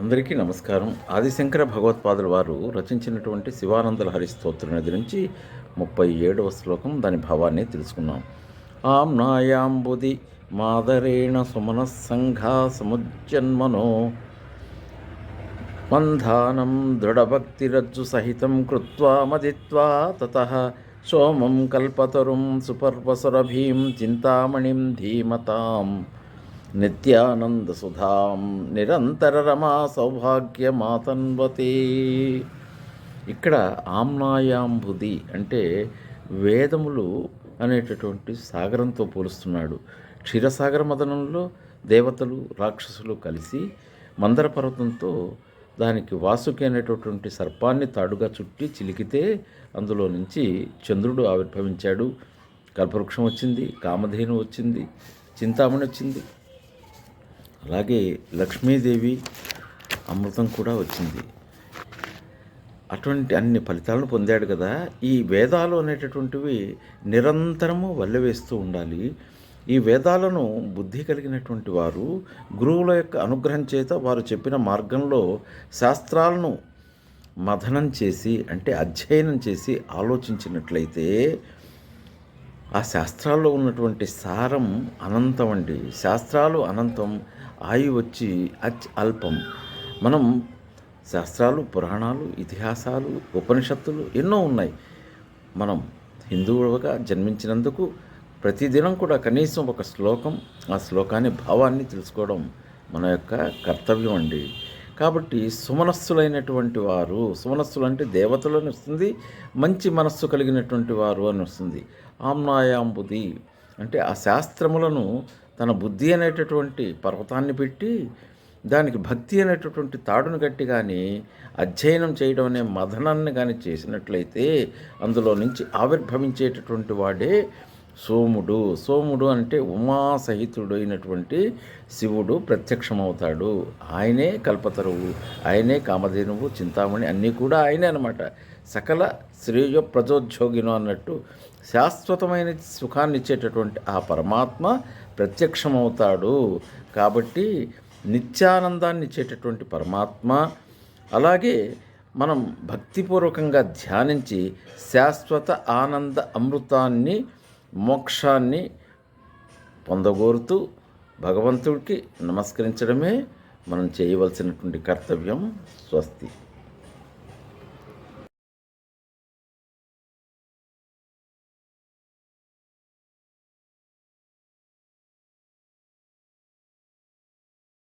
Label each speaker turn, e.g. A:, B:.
A: అందరికీ నమస్కారం. ఆదిశంకర భగవత్పాదుల వారు రచించినటువంటి శివానంద లహరి స్తోత్రం నది నుంచి 37వ శ్లోకం, దాని భావాన్ని తెలుసుకున్నాం. ఆమ్నాయాంబుది మాదరేణ సుమనస్సంఘా సముజ్జన్మనో మంధానం దృఢభక్తిరజ్జు సహితం కృత్వా మదిత్వా తతః సోమం కల్పతరుం సుపర్వసురభీం చింతామణిం ధీమతాం నిత్యానందసుధాం నిరంతర రమా సౌభాగ్యమాతన్వతే. ఇక్కడ ఆమ్నాయాంబుది అంటే వేదములు అనేటటువంటి సాగరంతో పోలుస్తున్నాడు. క్షీరసాగర మదనంలో దేవతలు రాక్షసులు కలిసి మందర పర్వతంతో దానికి వాసుకి అనేటటువంటి సర్పాన్ని తాడుగా చుట్టి చిలికితే అందులో నుంచి చంద్రుడు ఆవిర్భవించాడు. కల్పవృక్షం వచ్చింది, కామధేను వచ్చింది, చింతామణి వచ్చింది, అలాగే లక్ష్మీదేవి అమృతం కూడా వచ్చింది. అటువంటి అన్ని ఫలితాలను పొందాడు కదా. ఈ వేదాలు అనేటటువంటివి నిరంతరము వల్లెవేస్తూ ఉండాలి. ఈ వేదాలను బుద్ధి కలిగినటువంటి వారు గురువుల యొక్క అనుగ్రహం చేత వారు చెప్పిన మార్గంలో శాస్త్రాలను మథనం చేసి, అంటే అధ్యయనం చేసి ఆలోచించినట్లయితే ఆ శాస్త్రాల్లో ఉన్నటువంటి సారం అనంతం అండి. శాస్త్రాలు అనంతం, ఆయు వచ్చి అల్పం. మనం శాస్త్రాలు, పురాణాలు, ఇతిహాసాలు, ఉపనిషత్తులు ఎన్నో ఉన్నాయి. మనం హిందువులుగా జన్మించినందుకు ప్రతిదినం కూడా కనీసం ఒక శ్లోకం, ఆ శ్లోకాన్ని భావాన్ని తెలుసుకోవడం మన యొక్క కర్తవ్యం అండి. కాబట్టి సుమనస్సులైనటువంటి వారు, సుమనస్సులు అంటే దేవతలని వస్తుంది, మంచి మనస్సు కలిగినటువంటి వారు అని వస్తుంది. ఆమ్నాయాంబుది అంటే ఆ శాస్త్రములను తన బుద్ధి అనేటటువంటి పర్వతాన్ని పెట్టి దానికి భక్తి అనేటటువంటి తాడును కట్టి కానీ అధ్యయనం చేయడం అనే మథనాన్ని కానీ చేసినట్లయితే అందులో నుంచి ఆవిర్భవించేటటువంటి వాడే సోముడు. సోముడు అంటే ఉమాసహితుడు అయినటువంటి శివుడు ప్రత్యక్షమవుతాడు. ఆయనే కల్పతరువు, ఆయనే కామధేనువు, చింతామణి అన్నీ కూడా ఆయనే అనమాట. సకల శ్రేయ ప్రజోద్యోగిను అన్నట్టు శాశ్వతమైన సుఖాన్ని ఇచ్చేటటువంటి ఆ పరమాత్మ ప్రత్యక్షమవుతాడు. కాబట్టి నిత్యానందాన్ని ఇచ్చేటటువంటి పరమాత్మ, అలాగే మనం భక్తిపూర్వకంగా ధ్యానించి శాశ్వత ఆనంద అమృతాన్ని, మోక్షాన్ని పొందగోరుతూ భగవంతుడికి నమస్కరించడమే మనం చేయవలసినటువంటి కర్తవ్యం. స్వస్తి.